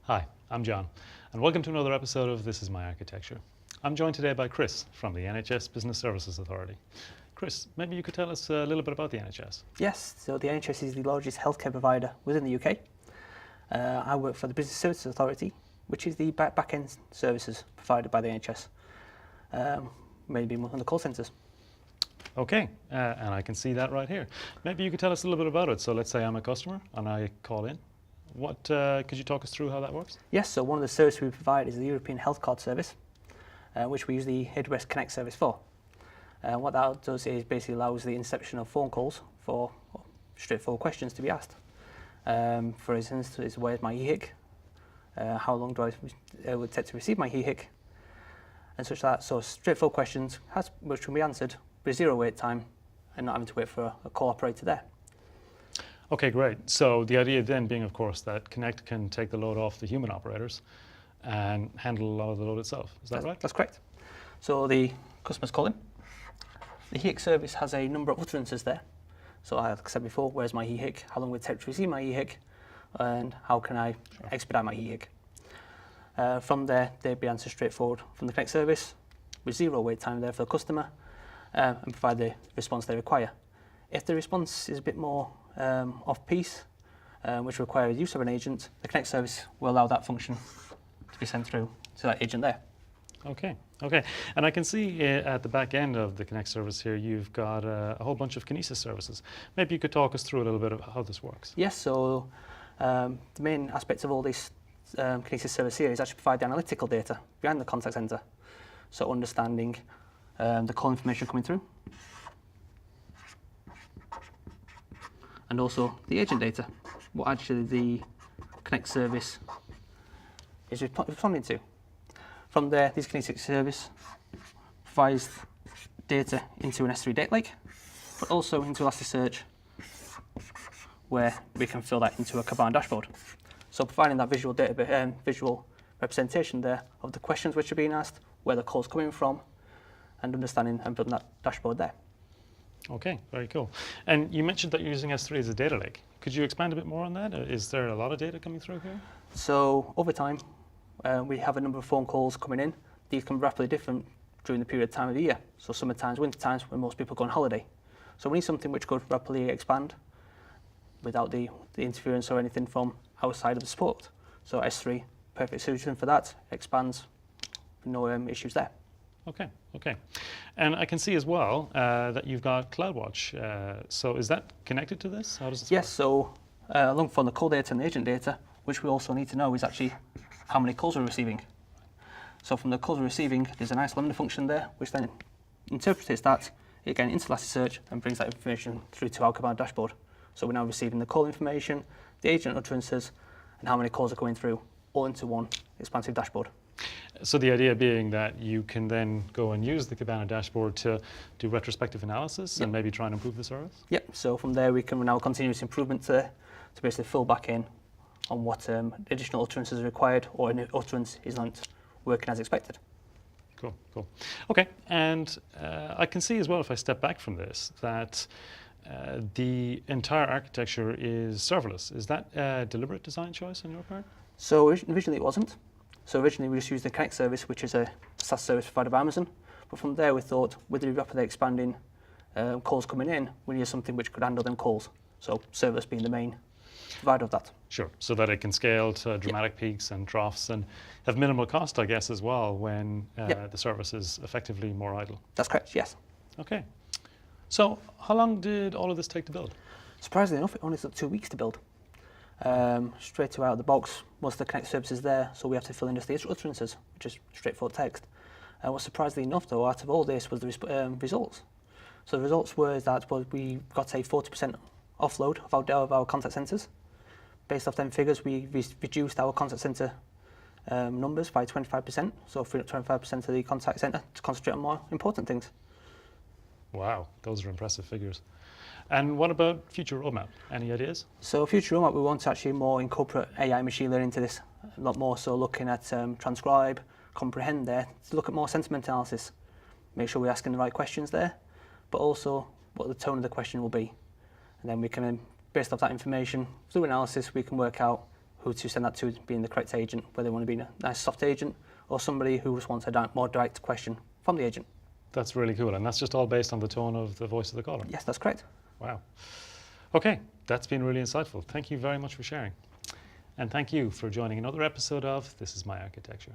Hi, I'm John, and welcome to another episode of This Is My Architecture. I'm joined today by Chris from the NHS Business Services Authority. Chris, maybe you could tell us a little bit about the NHS. Yes, so the NHS is the largest healthcare provider within the UK. I work for the Business Services Authority, which is the back-end services provided by the NHS, maybe on the call centres. Okay, and I can see that right here. Maybe you could tell us a little bit about it. So let's say I'm a customer and I call in. What could you talk us through how that works? Yes, so one of the services we provide is the European Health Card service, which we use the AWS Connect service for. What that does is basically allows the inception of phone calls for straightforward questions to be asked. For instance, is where's my EHIC? How long do it would take to receive my EHIC? And such like that. So straightforward questions which can be answered with zero wait time and not having to wait for a call operator there. Okay, great. So the idea then being, of course, that Connect can take the load off the human operators and handle a lot of the load itself. Is that right? That's correct. So the customer's calling. The EHIC service has a number of utterances there. So like I said before, where's my EHIC? How long will it take to receive my EHIC? And how can I expedite my EHIC? From there, they'd be answered straightforward from the Connect service with zero wait time there for the customer and provide the response they require. If the response is a bit more off-piece, which requires use of an agent, the Connect service will allow that function to be sent through to that agent there. Okay. And I can see at the back end of the Connect service here, you've got a whole bunch of Kinesis services. Maybe you could talk us through a little bit of how this works. Yes, so the main aspect of all this Kinesis service here is actually provide the analytical data behind the contact center. So understanding the call information coming through, and also the agent data, what actually the Connect service is responding to. From there, this Kinesis service provides data into an S3 data lake, but also into Elasticsearch, where we can fill that into a Kanban dashboard. So providing that visual representation there of the questions which are being asked, where the call's coming from, and understanding and building that dashboard there. Okay, very cool. And you mentioned that you're using S3 as a data lake. Could you expand a bit more on that? Is there a lot of data coming through here? So over time, we have a number of phone calls coming in. These can be rapidly different during the period of time of the year. So summer times, winter times, when most people go on holiday. So we need something which could rapidly expand without the interference or anything from outside of the support. So S3, perfect solution for that, expands, no issues there. Okay. And I can see as well that you've got CloudWatch. So is that connected to this? How does this work? Yes, so along from the call data and the agent data, which we also need to know is actually how many calls we're receiving. So from the calls we're receiving, there's a nice lambda function there, which then interprets that again into Elasticsearch and brings that information through to our Kanban dashboard. So we're now receiving the call information, the agent utterances, and how many calls are going through, all into one expansive dashboard. So the idea being that you can then go and use the Kanban dashboard to do retrospective analysis and maybe try and improve the service? Yep, so from there we can now continuous improvement to basically fill back in on what additional utterances are required or an utterance is not working as expected. Cool. Okay, and I can see as well, if I step back from this, that the entire architecture is serverless. Is that a deliberate design choice on your part? So originally it wasn't. So originally we just used the Connect service, which is a SaaS service provided by Amazon. But from there we thought, with the rapidly expanding calls coming in, we needed something which could handle them calls. So serverless being the main provider of that. Sure, so that it can scale to dramatic peaks and troughs and have minimal cost, I guess, as well when the service is effectively more idle. That's correct, yes. Okay. So how long did all of this take to build? Surprisingly enough, it only took 2 weeks to build. Straight away out of the box, once the Connect service is there, so we have to fill in just the utterances, which is straightforward text. What surprisingly enough, though, out of all this was the results. So the results were that we got a 40% offload of our contact centres. Based off them figures, we reduced our contact centre numbers by 25%, so freed up 25% of the contact centre to concentrate on more important things. Wow, those are impressive figures. And what about future roadmap? Any ideas? So future roadmap, we want to actually more incorporate AI machine learning into this, a lot more so looking at transcribe, comprehend there, to look at more sentiment analysis, make sure we're asking the right questions there, but also what the tone of the question will be. And then we can, based off that information, through analysis, we can work out who to send that to being the correct agent, whether they want to be a nice soft agent or somebody who just wants a more direct question from the agent. That's really cool. And that's just all based on the tone of the voice of the caller? Yes, that's correct. Wow. Okay, that's been really insightful. Thank you very much for sharing. And thank you for joining another episode of This Is My Architecture.